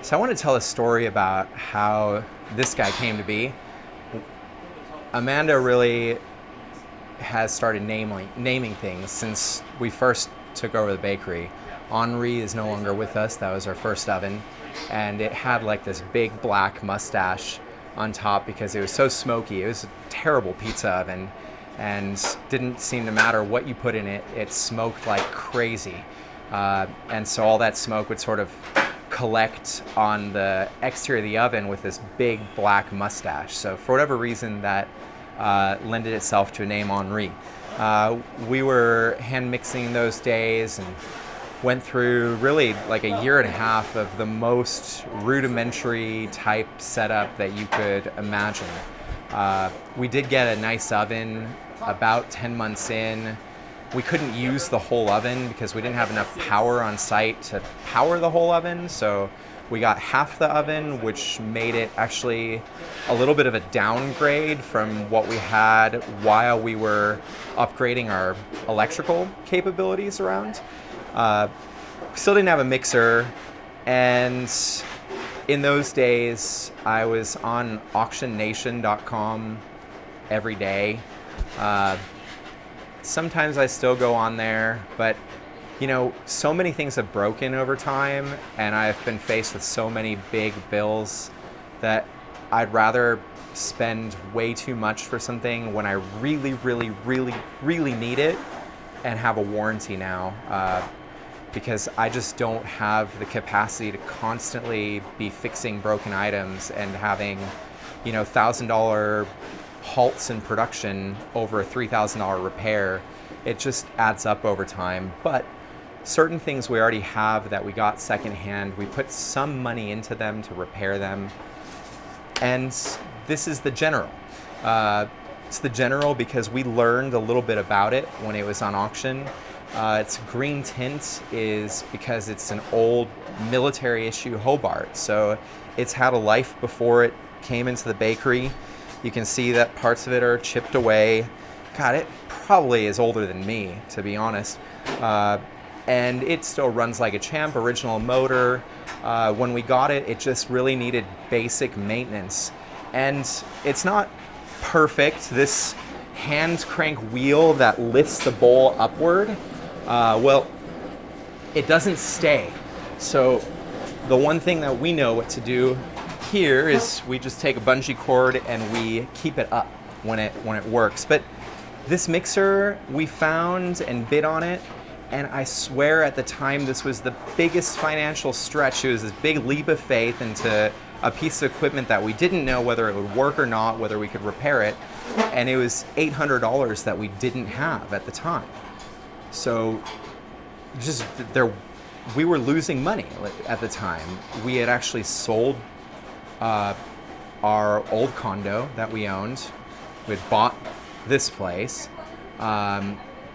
So I want to tell a story about how this guy came to be. Amanda really has started naming things since we first took over the bakery. Henri is no longer with us. That was our first oven. And it had like this big black mustache on top because it was so smoky. It was a terrible pizza oven and didn't seem to matter what you put in it. It smoked like crazy. And so all that smoke would sort of collect on the exterior of the oven with this big black mustache. So for whatever reason, that lended itself to a name, Henri. We were hand mixing those days and went through really like a year and a half of the most rudimentary type setup that you could imagine. We did get a nice oven about 10 months in. We couldn't use the whole oven because we didn't have enough power on site to power the whole oven. So we got half the oven, which made it actually a little bit of a downgrade from what we had while we were upgrading our electrical capabilities around. Still didn't have a mixer, and in those days I was on auctionnation.com every day. Sometimes I still go on there, but so many things have broken over time, and I've been faced with so many big bills that I'd rather spend way too much for something when I really, really, really, really need it and have a warranty now, because I just don't have the capacity to constantly be fixing broken items and having, $1,000 halts in production over a $3,000 repair. It just adds up over time. But certain things we already have that we got secondhand, we put some money into them to repair them. And this is the General. It's the General because we learned a little bit about it when it was on auction. Its green tint is because it's an old military issue Hobart. So it's had a life before it came into the bakery. You can see that parts of it are chipped away. God, it probably is older than me, to be honest. And it still runs like a champ, original motor. When we got it, it just really needed basic maintenance. And it's not perfect. This hand crank wheel that lifts the bowl upward, it doesn't stay. So the one thing that we know what to do here is we just take a bungee cord and we keep it up when it works. But this mixer, we found and bid on it, and I swear at the time this was the biggest financial stretch. It was this big leap of faith into a piece of equipment that we didn't know whether it would work or not, whether we could repair it, and it was $800 that we didn't have at the time. So we were losing money at the time. We had actually sold our old condo that we owned. We had bought this place.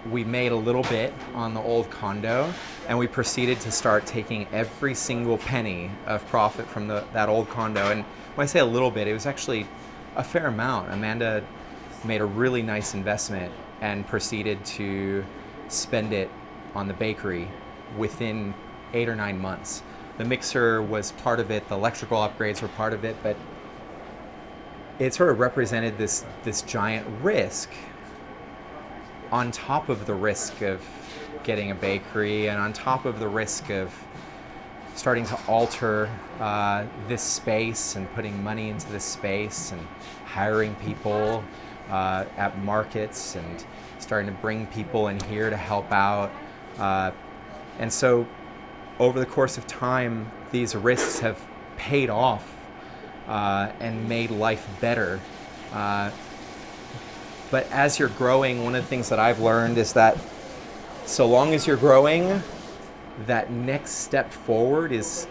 We made a little bit on the old condo, and we proceeded to start taking every single penny of profit from that old condo. And when I say a little bit, it was actually a fair amount. Amanda made a really nice investment and proceeded to spend it on the bakery within 8 or 9 months. The mixer was part of it, the electrical upgrades were part of it, but it sort of represented this giant risk on top of the risk of getting a bakery and on top of the risk of starting to alter this space and putting money into this space and hiring people at markets and starting to bring people in here to help out. And so over the course of time, these risks have paid off and made life better. But as you're growing, one of the things that I've learned is that so long as you're growing, that next step forward is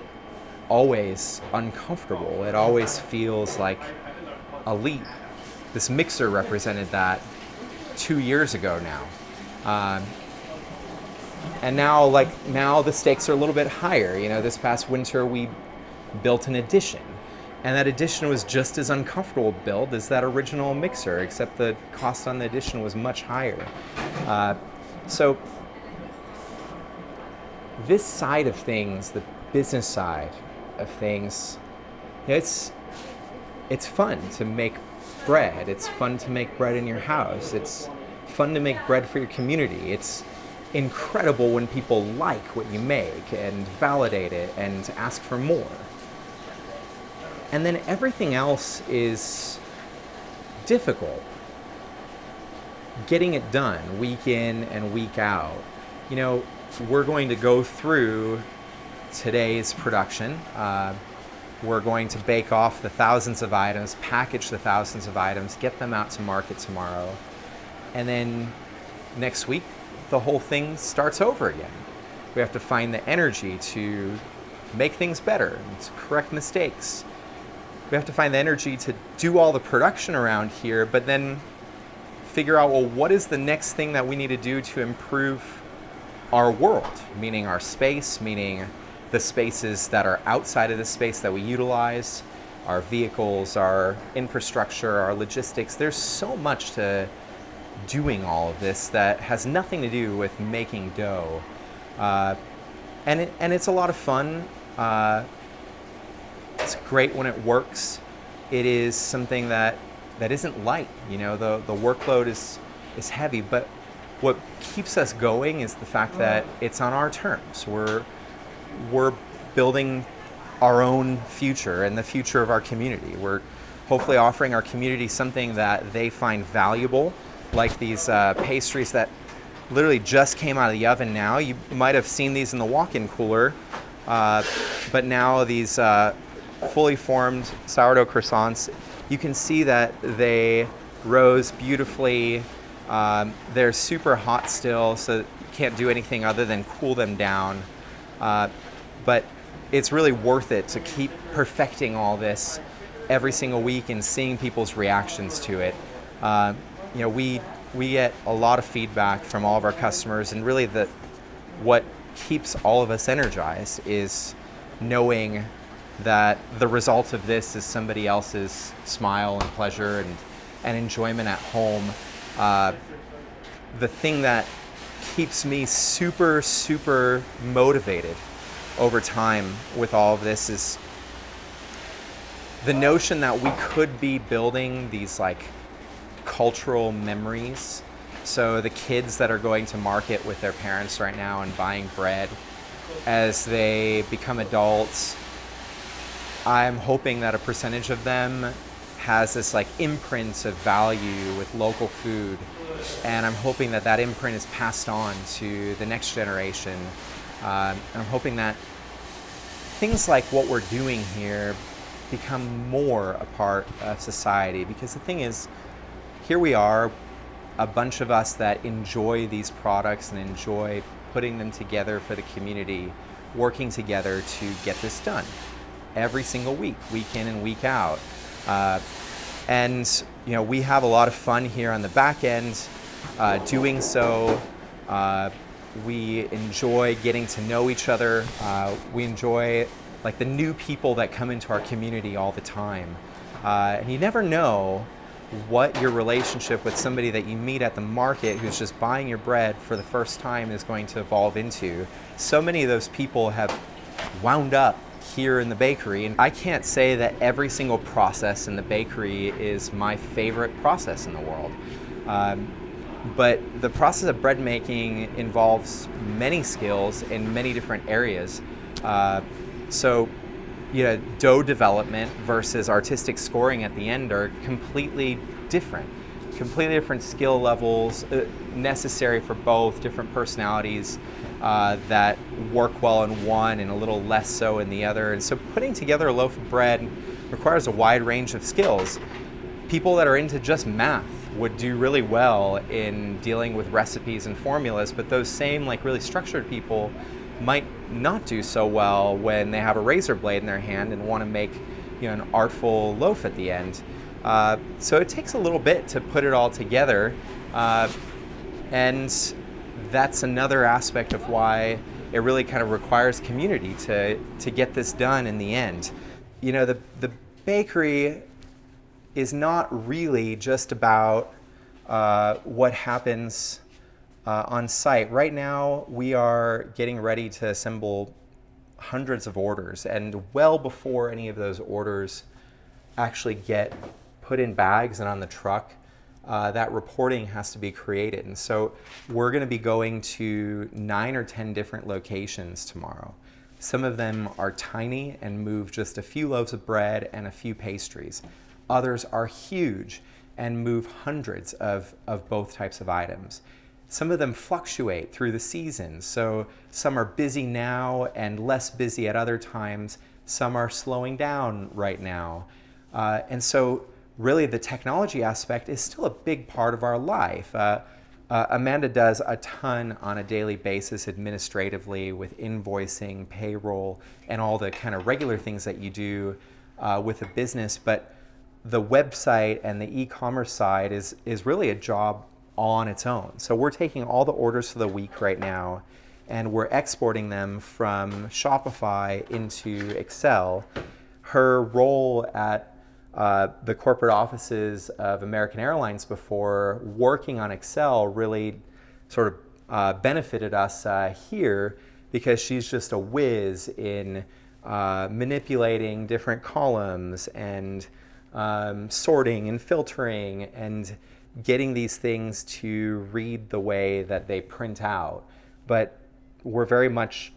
always uncomfortable. It always feels like a leap. This mixer represented that 2 years ago now. And now the stakes are a little bit higher. This past winter we built an addition. And that addition was just as uncomfortable build as that original mixer, except the cost on the addition was much higher. So this side of things, the business side, of things, it's fun to make bread. It's fun to make bread in your house. It's fun to make bread for your community. It's incredible when people like what you make and validate it and ask for more. And then everything else is difficult. Getting it done week in and week out. We're going to go through today's production. We're going to bake off the thousands of items, package the thousands of items, get them out to market tomorrow. And then next week, the whole thing starts over again. We have to find the energy to make things better, and to correct mistakes. We have to find the energy to do all the production around here, but then figure out, well, what is the next thing that we need to do to improve our world, meaning our space, meaning the spaces that are outside of the space that we utilize, our vehicles, our infrastructure, our logistics. There's so much to doing all of this that has nothing to do with making dough. And it's a lot of fun. It's great when it works. It is something that isn't light. The workload is heavy, but what keeps us going is the fact that it's on our terms. We're building our own future and the future of our community. We're hopefully offering our community something that they find valuable, like these pastries that literally just came out of the oven now. You might have seen these in the walk-in cooler, but now these fully formed sourdough croissants, you can see that they rose beautifully. They're super hot still, so you can't do anything other than cool them down. But it's really worth it to keep perfecting all this every single week and seeing people's reactions to it. We get a lot of feedback from all of our customers, and really what keeps all of us energized is knowing that the result of this is somebody else's smile and pleasure and enjoyment at home. The thing that keeps me super, super motivated over time with all of this is the notion that we could be building these cultural memories. So the kids that are going to market with their parents right now and buying bread, as they become adults, I'm hoping that a percentage of them has this imprint of value with local food, and I'm hoping that imprint is passed on to the next generation. And I'm hoping that things like what we're doing here become more a part of society, because the thing is, here we are, a bunch of us that enjoy these products and enjoy putting them together for the community, working together to get this done every single week in and week out. And we have a lot of fun here on the back end doing so. We enjoy getting to know each other. We enjoy the new people that come into our community all the time. And you never know what your relationship with somebody that you meet at the market who's just buying your bread for the first time is going to evolve into. So many of those people have wound up here in the bakery, and I can't say that every single process in the bakery is my favorite process in the world. But the process of bread making involves many skills in many different areas. So dough development versus artistic scoring at the end are completely different skill levels necessary for both, different personalities that work well in one and a little less so in the other. And so putting together a loaf of bread requires a wide range of skills. People that are into just math would do really well in dealing with recipes and formulas, but those same really structured people might not do so well when they have a razor blade in their hand and want to make an artful loaf at the end. So it takes a little bit to put it all together, and that's another aspect of why it really kind of requires community to get this done in the end. The bakery is not really just about what happens on site. Right now, we are getting ready to assemble hundreds of orders, and well before any of those orders actually get put in bags and on the truck, that reporting has to be created. And so we're going to be going to 9 or 10 different locations tomorrow. Some of them are tiny and move just a few loaves of bread and a few pastries. Others are huge and move hundreds of both types of items. Some of them fluctuate through the seasons. So some are busy now and less busy at other times. Some are slowing down right now. And so really the technology aspect is still a big part of our life. Amanda does a ton on a daily basis administratively with invoicing, payroll, and all the kind of regular things that you do with a business. But the website and the e-commerce side is really a job on its own. So we're taking all the orders for the week right now and we're exporting them from Shopify into Excel. Her role at the corporate offices of American Airlines before, working on Excel, really sort of benefited us here, because she's just a whiz in manipulating different columns and sorting and filtering and getting these things to read the way that they print out. But we're very much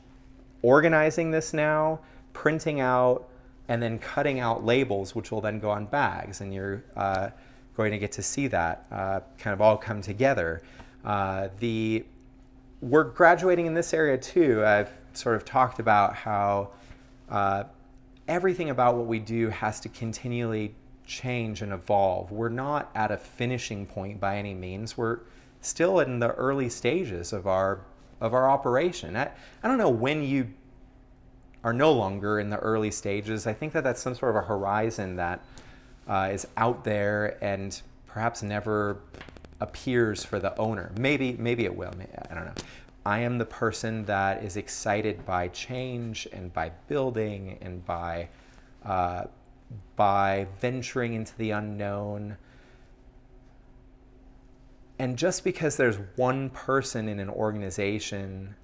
organizing this now, printing out, and then cutting out labels, which will then go on bags. And you're going to get to see that kind of all come together. We're graduating in this area too. I've sort of talked about how everything about what we do has to continually change and evolve. We're not at a finishing point by any means. We're still in the early stages of our operation. I don't know when you are no longer in the early stages. I think that that's some sort of a horizon that is out there and perhaps never appears for the owner. Maybe it will. I don't know. I am the person that is excited by change and by building and by venturing into the unknown. And just because there's one person in an organization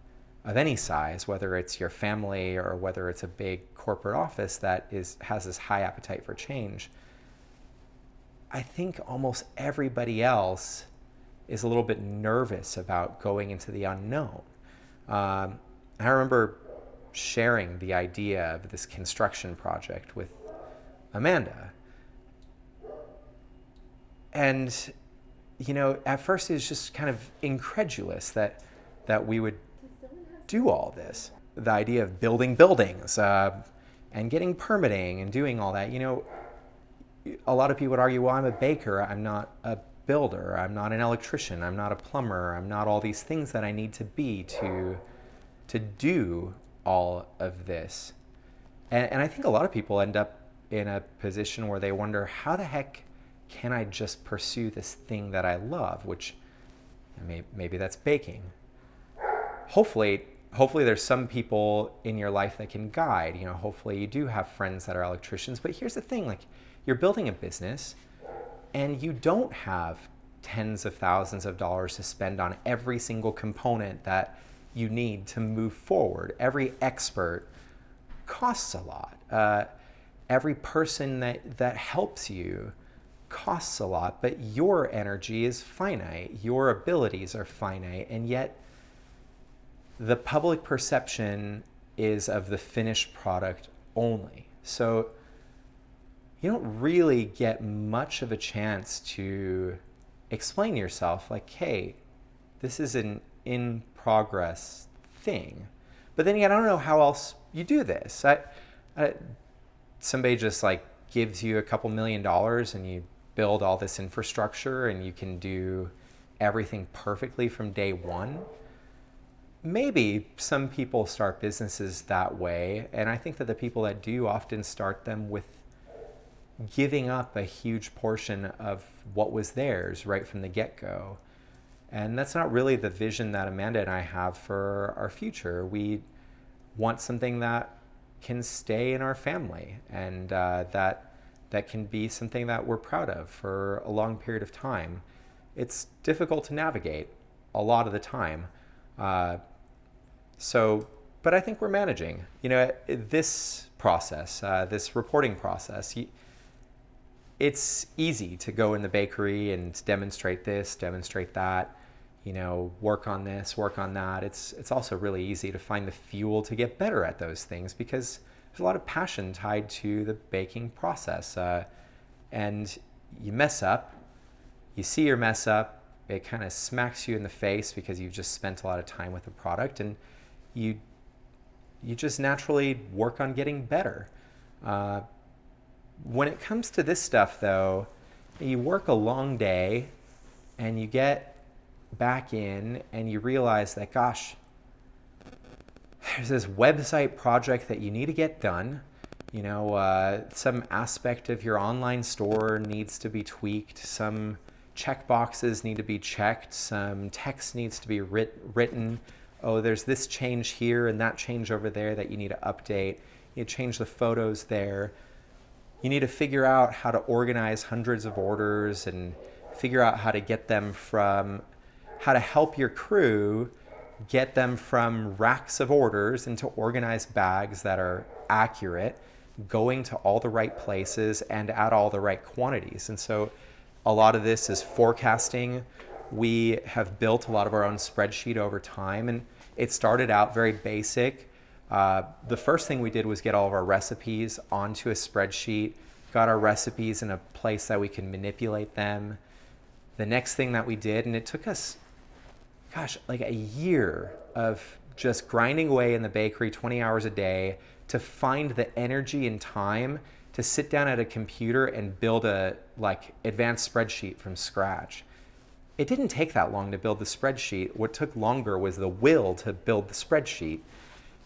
of any size, whether it's your family or whether it's a big corporate office that has this high appetite for change, I think almost everybody else is a little bit nervous about going into the unknown. I remember sharing the idea of this construction project with Amanda. And, you know, at first it was just kind of incredulous that we would do all this. The idea of building buildings and getting permitting and doing all that. You know, a lot of people would argue, well, I'm a baker, I'm not a builder, I'm not an electrician, I'm not a plumber, I'm not all these things that I need to be to do all of this. And I think a lot of people end up in a position where they wonder, how the heck can I just pursue this thing that I love, which maybe that's baking. Hopefully there's some people in your life that can guide. You know, hopefully you do have friends that are electricians. But here's the thing, like, you're building a business and you don't have tens of thousands of dollars to spend on every single component that you need to move forward. Every expert costs a lot. Every person that helps you costs a lot, but your energy is finite. Your abilities are finite, and yet the public perception is of the finished product only. So you don't really get much of a chance to explain yourself like, hey, this is an in-progress thing. But then again, I don't know how else you do this. Somebody just like gives you a couple $1 million and you build all this infrastructure and you can do everything perfectly from day one. Maybe some people start businesses that way, and I think that the people that do often start them with giving up a huge portion of what was theirs right from the get-go. And that's not really the vision that Amanda and I have for our future. We want something that can stay in our family and that can be something that we're proud of for a long period of time. It's difficult to navigate a lot of the time. So but I think we're managing. This process, this reporting process, it's easy to go in the bakery and demonstrate this, demonstrate that, work on this, work on that. It's also really easy to find the fuel to get better at those things because there's a lot of passion tied to the baking process. And you mess up, you see your mess up, it kind of smacks you in the face because you've just spent a lot of time with the product, and you just naturally work on getting better. When it comes to this stuff, though, you work a long day and you get back in and you realize that, gosh, there's this website project that you need to get done. Some aspect of your online store needs to be tweaked. Some checkboxes need to be checked. Some text needs to be written. Oh, there's this change here and that change over there that you need to update. You change the photos there. You need to figure out how to organize hundreds of orders and figure out how to get them how to help your crew get them from racks of orders into organized bags that are accurate, going to all the right places and at all the right quantities. And so a lot of this is forecasting. We have built a lot of our own spreadsheet over time, and it started out very basic. The first thing we did was get all of our recipes onto a spreadsheet, got our recipes in a place that we can manipulate them. The next thing that we did, and it took us, like a year of just grinding away in the bakery 20 hours a day to find the energy and time to sit down at a computer and build a advanced spreadsheet from scratch. It didn't take that long to build the spreadsheet. What took longer was the will to build the spreadsheet.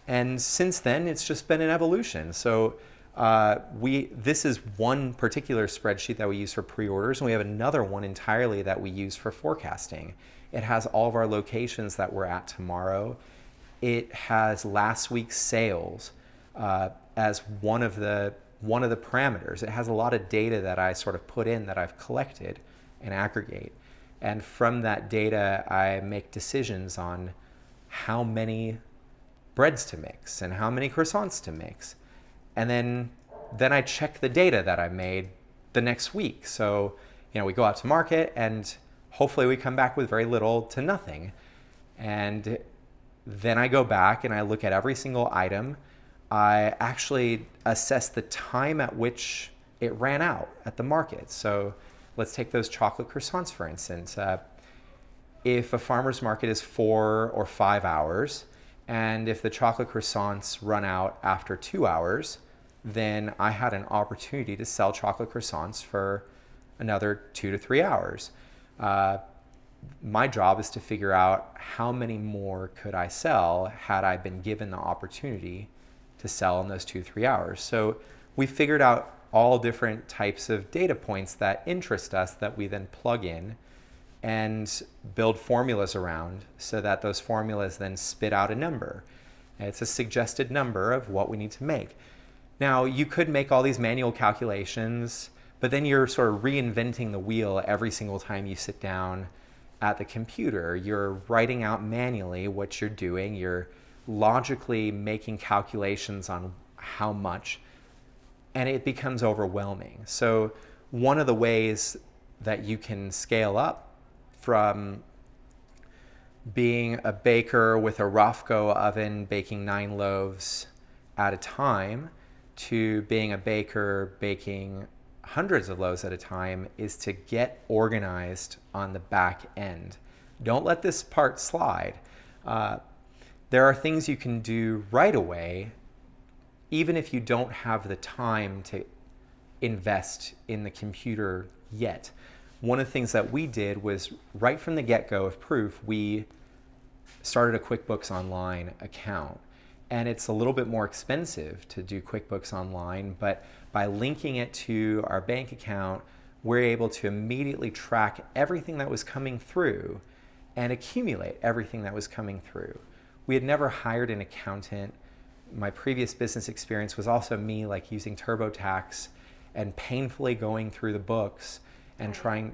And since then, it's just been an evolution. So this is one particular spreadsheet that we use for pre-orders, and we have another one entirely that we use for forecasting. It has all of our locations that we're at tomorrow. It has last week's sales as one of the parameters. It has a lot of data that I sort of put in that I've collected and aggregate. And from that data, I make decisions on how many breads to mix and how many croissants to mix. And then I check the data that I made the next week. So, we go out to market and hopefully we come back with very little to nothing. And then I go back and I look at every single item. I actually assess the time at which it ran out at the market. So let's take those chocolate croissants, for instance. If a farmer's market is 4 or 5 hours, and if the chocolate croissants run out after 2 hours, then I had an opportunity to sell chocolate croissants for another 2 to 3 hours. My job is to figure out how many more could I sell had I been given the opportunity to sell in those 2-3 hours. So we figured out all different types of data points that interest us that we then plug in and build formulas around so that those formulas then spit out a number. And it's a suggested number of what we need to make. Now, you could make all these manual calculations, but then you're sort of reinventing the wheel every single time you sit down at the computer. You're writing out manually what you're doing. You're logically making calculations on how much, and it becomes overwhelming. So one of the ways that you can scale up from being a baker with a Rofco oven baking 9 loaves at a time to being a baker baking hundreds of loaves at a time is to get organized on the back end. Don't let this part slide. There are things you can do right away, even if you don't have the time to invest in the computer yet. One of the things that we did was right from the get-go of Proof, we started a QuickBooks Online account. And it's a little bit more expensive to do QuickBooks Online, but by linking it to our bank account, we're able to immediately track everything that was coming through and accumulate everything that was coming through. We had never hired an accountant. My previous business experience was also me using TurboTax and painfully going through the books and trying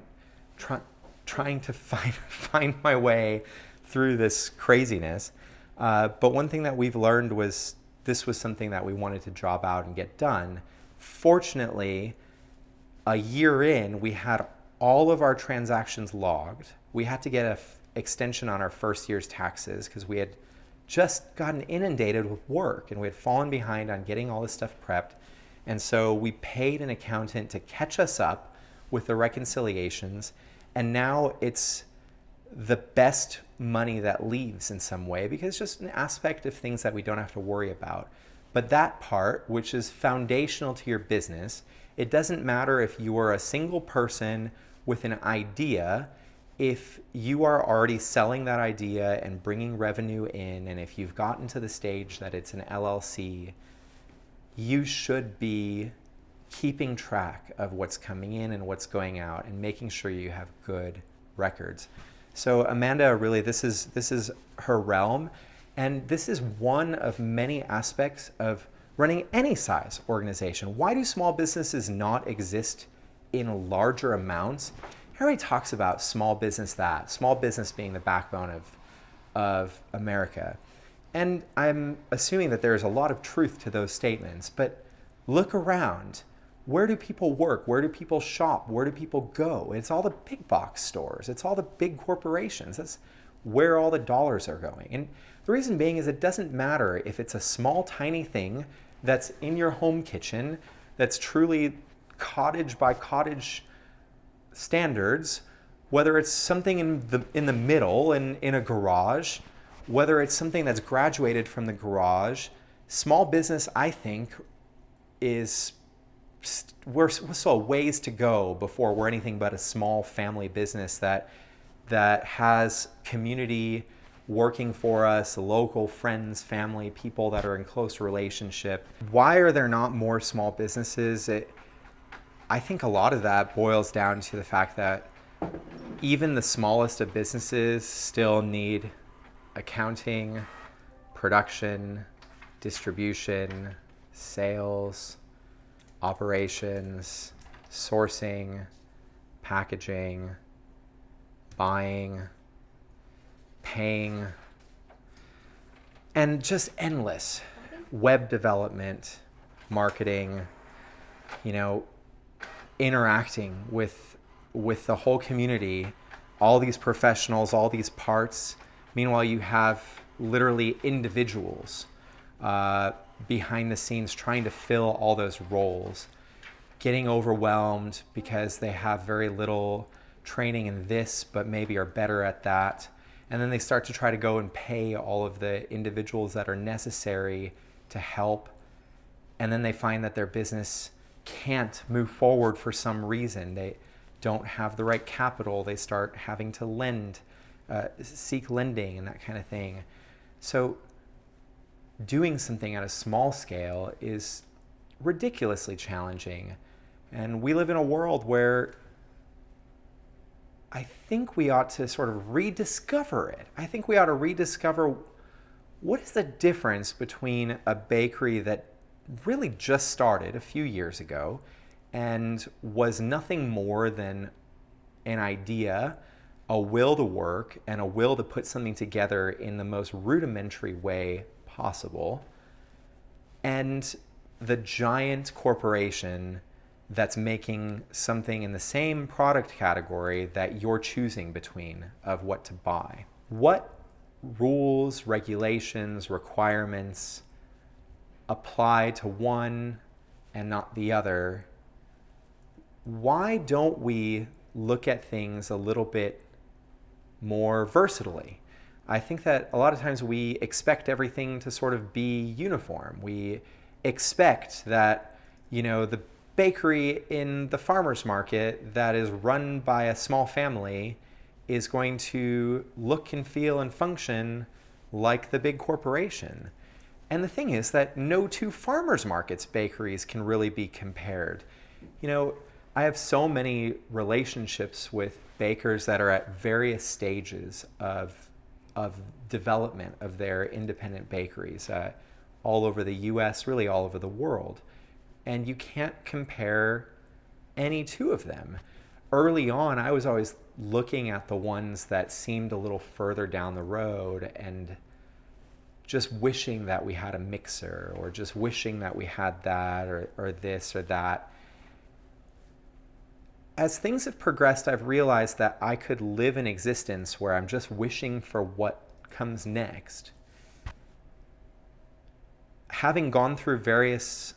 to find my way through this craziness. But one thing that we've learned was this was something that we wanted to job out and get done. Fortunately, a year in, we had all of our transactions logged. We had to get an extension on our first year's taxes because we had just gotten inundated with work and we had fallen behind on getting all this stuff prepped. And so we paid an accountant to catch us up with the reconciliations. And now it's the best money that leaves in some way because it's just an aspect of things that we don't have to worry about. But that part, which is foundational to your business, it doesn't matter if you are a single person with an idea. If you are already selling that idea and bringing revenue in, and if you've gotten to the stage that it's an LLC, you should be keeping track of what's coming in and what's going out and making sure you have good records. So Amanda, really, this is her realm, and this is one of many aspects of running any size organization. Why do small businesses not exist in larger amounts? Everybody talks about small business being the backbone of America. And I'm assuming that there's a lot of truth to those statements, but look around. Where do people work? Where do people shop? Where do people go? It's all the big box stores. It's all the big corporations. That's where all the dollars are going. And the reason being is it doesn't matter if it's a small, tiny thing that's in your home kitchen, that's truly cottage by cottage standards, whether it's something in the middle in a garage, whether it's something that's graduated from the garage. Small business, I think, we're still ways to go before we're anything but a small family business that has community working for us, local friends, family, people that are in close relationship. Why are there not more small businesses? I think a lot of that boils down to the fact that even the smallest of businesses still need accounting, production, distribution, sales, operations, sourcing, packaging, buying, paying, and just endless web development, marketing, interacting with the whole community, all these professionals, all these parts. Meanwhile, you have literally individuals behind the scenes trying to fill all those roles, getting overwhelmed because they have very little training in this, but maybe are better at that. And then they start to try to go and pay all of the individuals that are necessary to help. And then they find that their business can't move forward for some reason. They don't have the right capital. They start having to lend, seek lending and that kind of thing. So doing something at a small scale is ridiculously challenging. And we live in a world where I think we ought to sort of rediscover it. I think we ought to rediscover what is the difference between a bakery that really just started a few years ago and was nothing more than an idea, a will to work, and a will to put something together in the most rudimentary way possible, and the giant corporation that's making something in the same product category that you're choosing between of what to buy. What rules, regulations, requirements apply to one and not the other? Why don't we look at things a little bit more versatilely? I think that a lot of times we expect everything to sort of be uniform. We expect that, the bakery in the farmer's market that is run by a small family is going to look and feel and function like the big corporation. And the thing is that no two farmers markets bakeries can really be compared. I have so many relationships with bakers that are at various stages of development of their independent bakeries all over the US, really all over the world. And you can't compare any two of them. Early on, I was always looking at the ones that seemed a little further down the road and just wishing that we had a mixer, or just wishing that we had that, or this or that. As things have progressed, I've realized that I could live an existence where I'm just wishing for what comes next. Having gone through various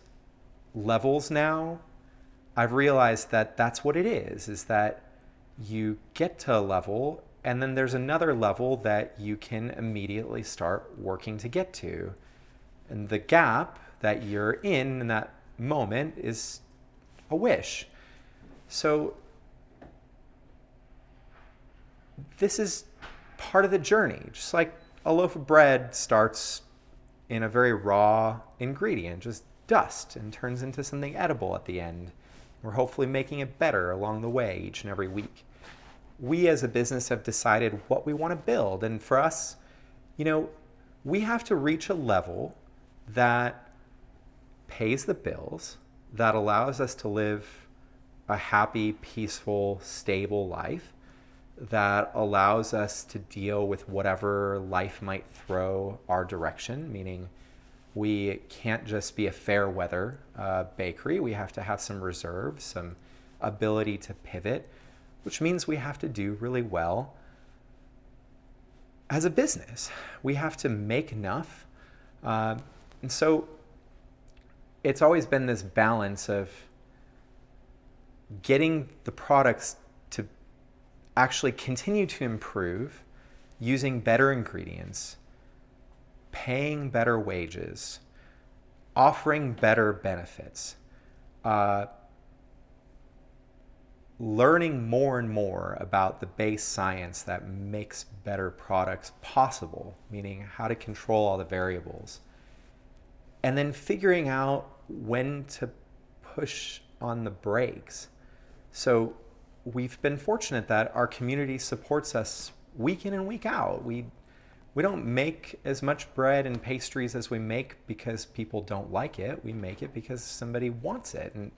levels now, I've realized that that's what it is that you get to a level and then there's another level that you can immediately start working to get to. And the gap that you're in that moment is a wish. So this is part of the journey. Just like a loaf of bread starts in a very raw ingredient, just dust, and turns into something edible at the end. We're hopefully making it better along the way each and every week. We as a business have decided what we want to build. And for us, we have to reach a level that pays the bills, that allows us to live a happy, peaceful, stable life, that allows us to deal with whatever life might throw our direction, meaning we can't just be a fair weather bakery. We have to have some reserve, some ability to pivot, which means we have to do really well as a business. We have to make enough. And so it's always been this balance of getting the products to actually continue to improve, using better ingredients, paying better wages, offering better benefits, learning more and more about the base science that makes better products possible, meaning how to control all the variables, and then figuring out when to push on the brakes. So we've been fortunate that our community supports us week in and week out. We don't make as much bread and pastries as we make because people don't like it. We make it because somebody wants it. And,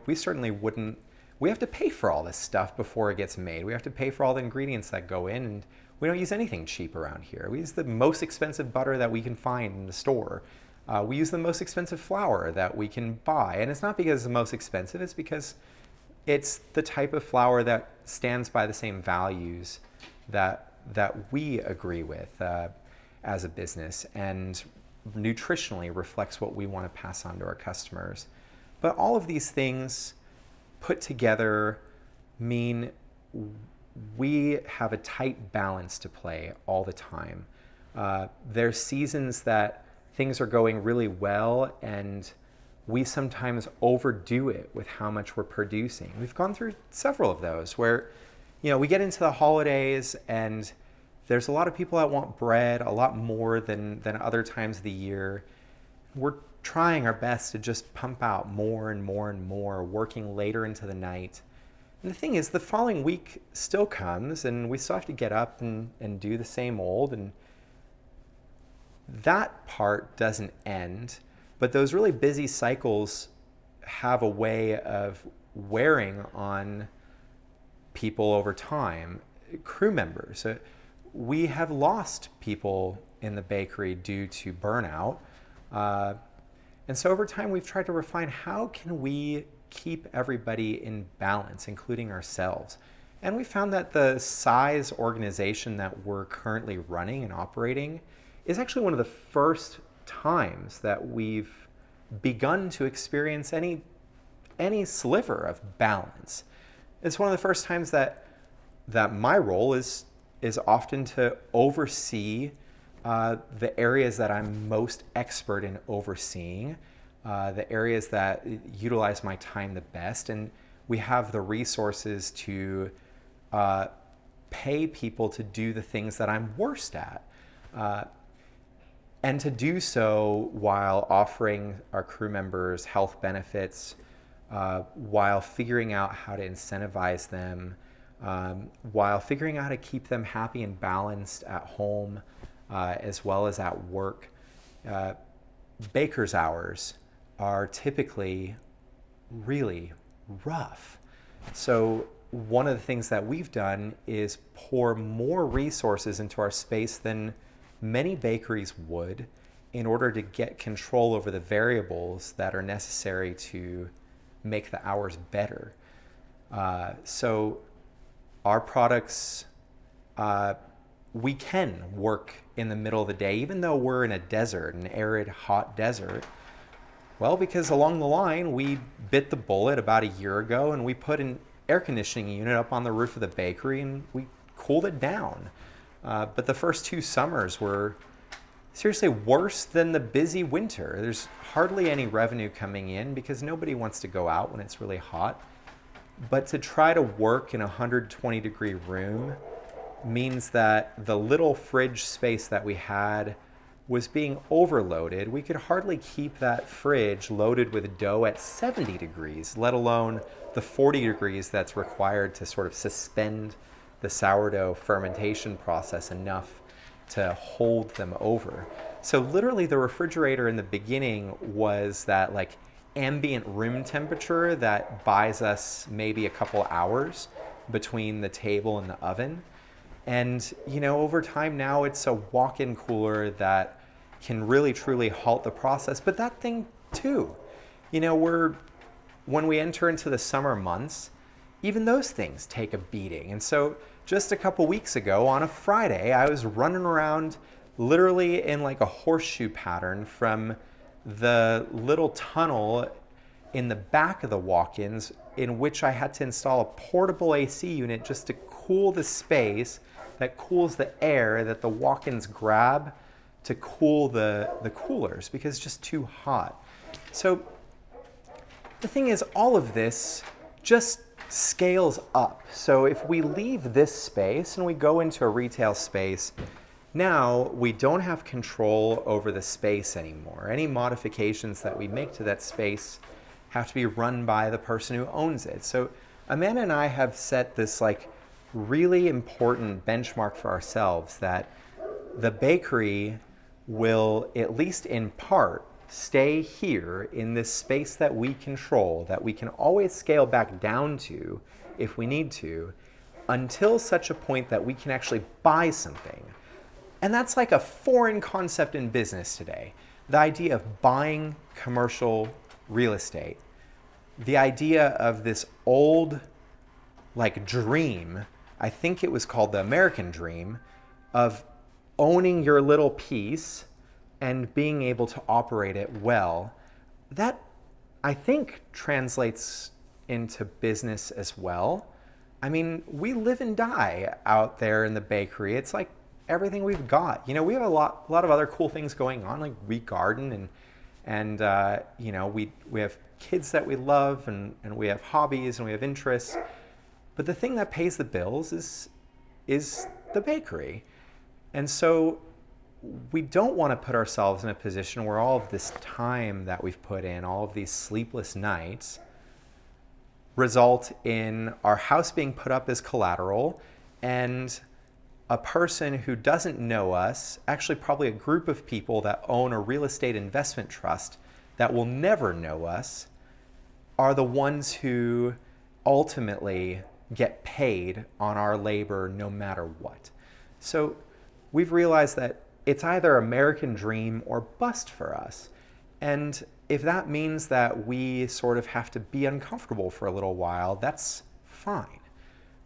we certainly wouldn't. We have to pay for all this stuff before it gets made. We have to pay for all the ingredients that go in, and we don't use anything cheap around here. We use the most expensive butter that we can find in the store. We use the most expensive flour that we can buy. And it's not because it's the most expensive, it's because it's the type of flour that stands by the same values that we agree with as a business, and nutritionally reflects what we want to pass on to our customers. But all of these things put together mean we have a tight balance to play all the time. There's seasons that things are going really well, and we sometimes overdo it with how much we're producing. We've gone through several of those where, we get into the holidays and there's a lot of people that want bread a lot more than other times of the year. We're trying our best to just pump out more and more and more, working later into the night. And the thing is, the following week still comes and we still have to get up and do the same old, and that part doesn't end. But those really busy cycles have a way of wearing on people over time, crew members. We have lost people in the bakery due to burnout. And so over time, we've tried to refine how can we keep everybody in balance, including ourselves. And we found that the size organization that we're currently running and operating is actually one of the first times that we've begun to experience any sliver of balance. It's one of the first times that my role is often to oversee the areas that I'm most expert in overseeing, the areas that utilize my time the best, and we have the resources to pay people to do the things that I'm worst at. And to do so while offering our crew members health benefits, while figuring out how to incentivize them, while figuring out how to keep them happy and balanced at home, as well as at work. Baker's hours are typically really rough. So one of the things that we've done is pour more resources into our space than many bakeries would in order to get control over the variables that are necessary to make the hours better. So our products, we can work in the middle of the day, even though we're in a desert, an arid, hot desert. Well, because along the line, we bit the bullet about a year ago and we put an air conditioning unit up on the roof of the bakery and we cooled it down. But the first 2 summers were seriously worse than the busy winter. There's hardly any revenue coming in because nobody wants to go out when it's really hot. But to try to work in a 120-degree room means that the little fridge space that we had was being overloaded. We could hardly keep that fridge loaded with dough at 70 degrees, let alone the 40 degrees that's required to sort of suspend the sourdough fermentation process enough to hold them over. So literally the refrigerator in the beginning was that like ambient room temperature that buys us maybe a couple hours between the table and the oven. And, you know, over time now it's a walk-in cooler that can really truly halt the process. But that thing too, you know, when we enter into the summer months, even those things take a beating. And so just a couple weeks ago on a Friday, I was running around literally in like a horseshoe pattern from the little tunnel in the back of the walk-ins, in which I had to install a portable AC unit just to cool the space that cools the air that the walk-ins grab to cool the coolers because it's just too hot. So the thing is, all of this just scales up. So if we leave this space and we go into a retail space, now we don't have control over the space anymore. Any modifications that we make to that space have to be run by the person who owns it. So Amanda and I have set this like really important benchmark for ourselves that the bakery will, at least in part, stay here in this space that we control, that we can always scale back down to if we need to, until such a point that we can actually buy something. And that's like a foreign concept in business today. The idea of buying commercial real estate. The idea of this old like dream, I think it was called the American dream, of owning your little piece and being able to operate it well. That, I think, translates into business as well. I mean, we live and die out there in the bakery. It's like everything we've got. You know, we have a lot of other cool things going on, like we garden and you know, we have kids that we love and we have hobbies and we have interests. But the thing that pays the bills is the bakery. And so we don't want to put ourselves in a position where all of this time that we've put in, all of these sleepless nights, result in our house being put up as collateral and a person who doesn't know us, actually probably a group of people that own a real estate investment trust that will never know us, are the ones who ultimately get paid on our labor no matter what. So we've realized that it's either American dream or bust for us. And if that means that we sort of have to be uncomfortable for a little while, that's fine.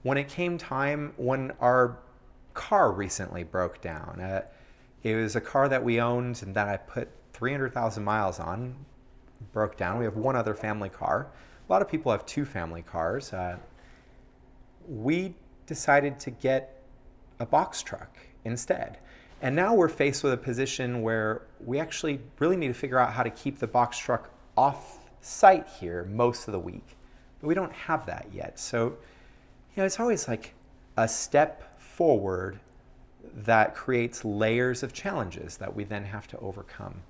When it came time, when our car recently broke down, it was a car that we owned and that I put 300,000 miles on, broke down. We have one other family car. A lot of people have 2 family cars. We decided to get a box truck instead. And now we're faced with a position where we actually really need to figure out how to keep the box truck off site here most of the week. But we don't have that yet. So, you know, it's always like a step forward that creates layers of challenges that we then have to overcome.